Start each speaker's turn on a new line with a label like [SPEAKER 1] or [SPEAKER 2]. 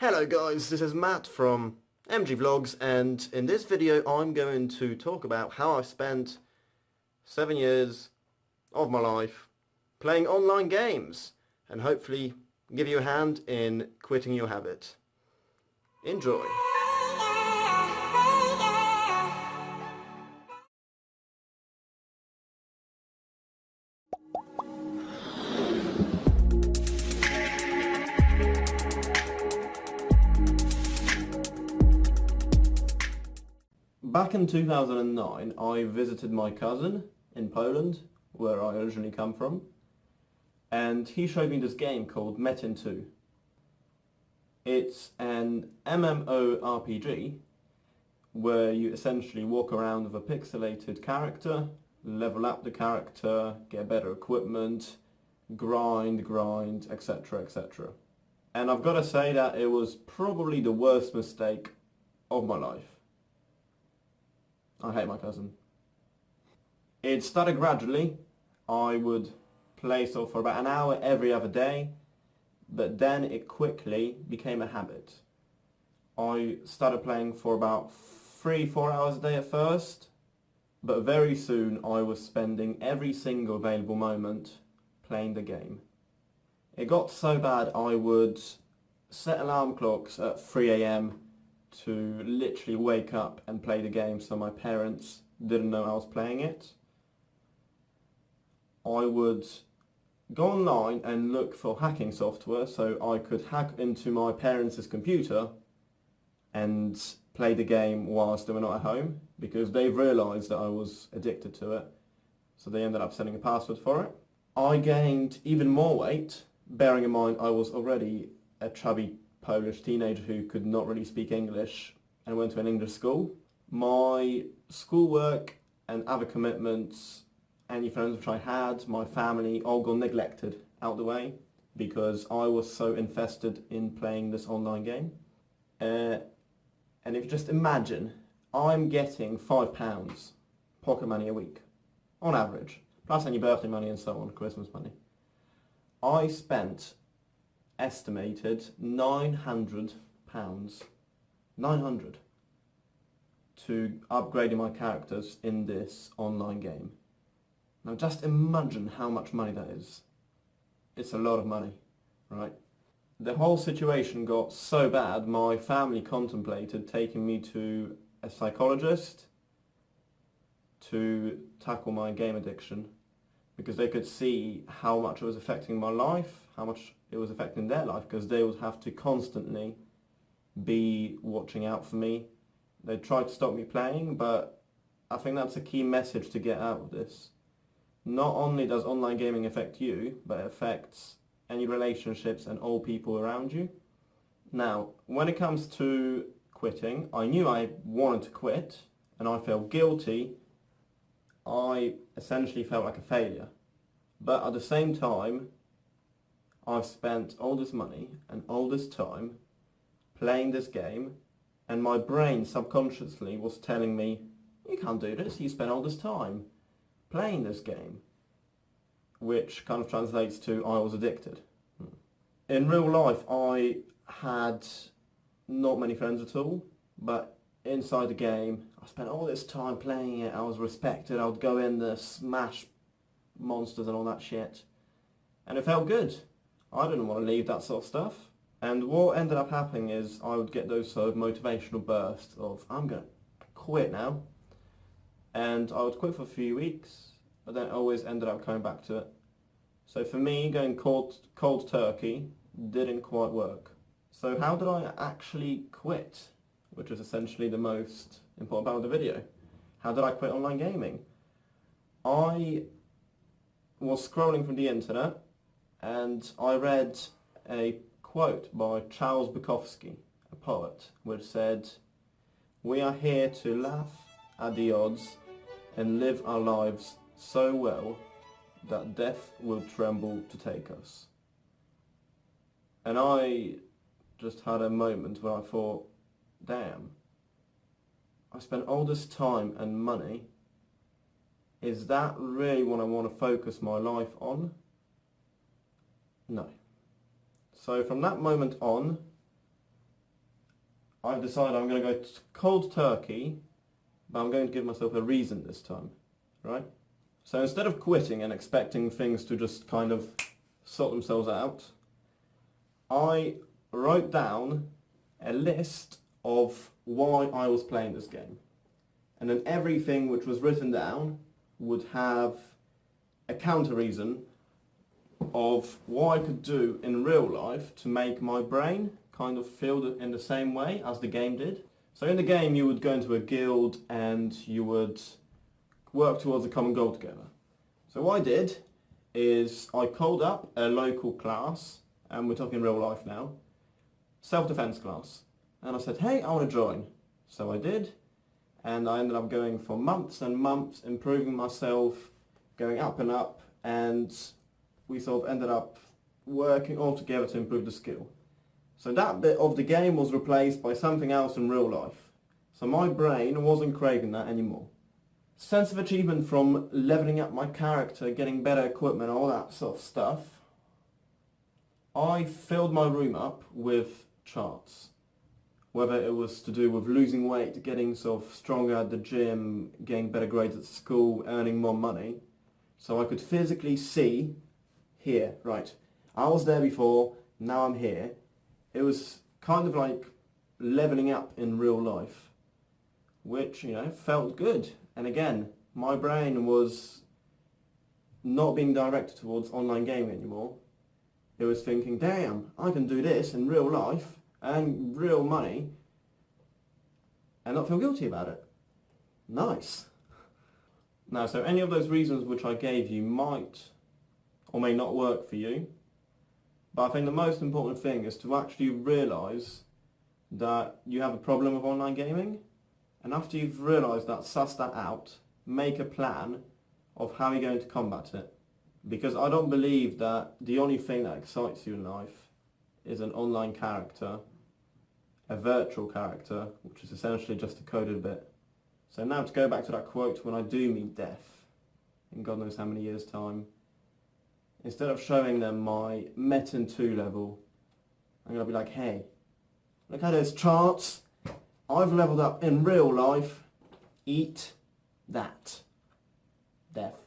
[SPEAKER 1] Hello guys, this is Matt from MG Vlogs, and in this video I'm going to talk about how I've spent 7 years of my life playing online games and hopefully give you a hand in quitting your habit. Enjoy! Back in 2009, I visited my cousin in Poland, where I originally come from, and he showed me this game called Metin 2. It's an MMORPG where you essentially walk around with a pixelated character, level up the character, get better equipment, grind, etc, etc. And I've got to say that it was probably the worst mistake of my life. I hate my cousin. It started gradually. I would play for about an hour every other day, but then it quickly became a habit. I started playing for about 3-4 hours a day at first, but very soon I was spending every single available moment playing the game. It got so bad I would set alarm clocks at 3 AM to literally wake up and play the game so my parents didn't know I was playing it. I would go online and look for hacking software so I could hack into my parents' computer and play the game whilst they were not at home, because they realised that I was addicted to it, so they ended up sending a password for it. I gained even more weight, bearing in mind I was already a chubby Polish teenager who could not really speak English and went to an English school. My schoolwork and other commitments, any friends which I had, my family, all got neglected out the way because I was so invested in playing this online game. And if you just imagine, I'm getting £5 pocket money a week, on average, plus any birthday money and so on, Christmas money. I spent estimated £900, 900, to upgrading my characters in this online game. Now just imagine how much money that is. It's a lot of money, right? The whole situation got so bad, my family contemplated taking me to a psychologist to tackle my game addiction, because they could see how much it was affecting my life, how much it was affecting their life, because they would have to constantly be watching out for me. They tried to stop me playing, but I think that's a key message to get out of this. Not only does online gaming affect you, but it affects any relationships and all people around you. Now, when it comes to quitting, I knew I wanted to quit, and I felt guilty. I essentially felt like a failure. But at the same time, I've spent all this money and all this time playing this game, and my brain subconsciously was telling me, you can't do this, you spent all this time playing this game, which kind of translates to I was addicted. In real life, I had not many friends at all, but inside the game, I spent all this time playing it, I was respected, I would go in there, smash monsters and all that shit, and it felt good. I didn't want to leave that sort of stuff. And what ended up happening is I would get those sort of motivational bursts of, I'm going to quit now. And I would quit for a few weeks, but then always ended up coming back to it. So for me, going cold turkey didn't quite work. So how did I actually quit? Which is essentially the most important part of the video. How did I quit online gaming? I was scrolling through the internet and I read a quote by Charles Bukowski, a poet, which said, "We are here to laugh at the odds and live our lives so well that death will tremble to take us." And I just had a moment where I thought, damn, I spent all this time and money. Is that really what I want to focus my life on? No. So from that moment on, I've decided I'm going to go cold turkey, but I'm going to give myself a reason this time, right? So instead of quitting and expecting things to just kind of sort themselves out, I wrote down a list of why I was playing this game. And then everything which was written down would have a counter reason of what I could do in real life to make my brain kind of feel in the same way as the game did. So in the game you would go into a guild and you would work towards a common goal together. So what I did is I called up a local class, and we're talking real life now, self-defense class. And I said, hey, I want to join. So I did, and I ended up going for months and months, improving myself, going up and up, and we sort of ended up working all together to improve the skill. So that bit of the game was replaced by something else in real life. So my brain wasn't craving that anymore. Sense of achievement from leveling up my character, getting better equipment, all that sort of stuff. I filled my room up with charts. Whether it was to do with losing weight, getting sort of stronger at the gym, getting better grades at school, earning more money. So I could physically see, here, right, I was there before, now I'm here. It was kind of like leveling up in real life, which, felt good. And again, my brain was not being directed towards online gaming anymore. It was thinking, damn, I can do this in real life, and real money, and not feel guilty about it. Nice. Now, so any of those reasons which I gave you might or may not work for you, but I think the most important thing is to actually realise that you have a problem with online gaming, and after you've realised that, suss that out, make a plan of how you're going to combat it. Because I don't believe that the only thing that excites you in life is an online character, a virtual character, which is essentially just a coded bit. So now to go back to that quote, when I do meet death, in God knows how many years' time, instead of showing them my Metin 2 level, I'm going to be like, hey, look at those charts. I've leveled up in real life. Eat that. Death.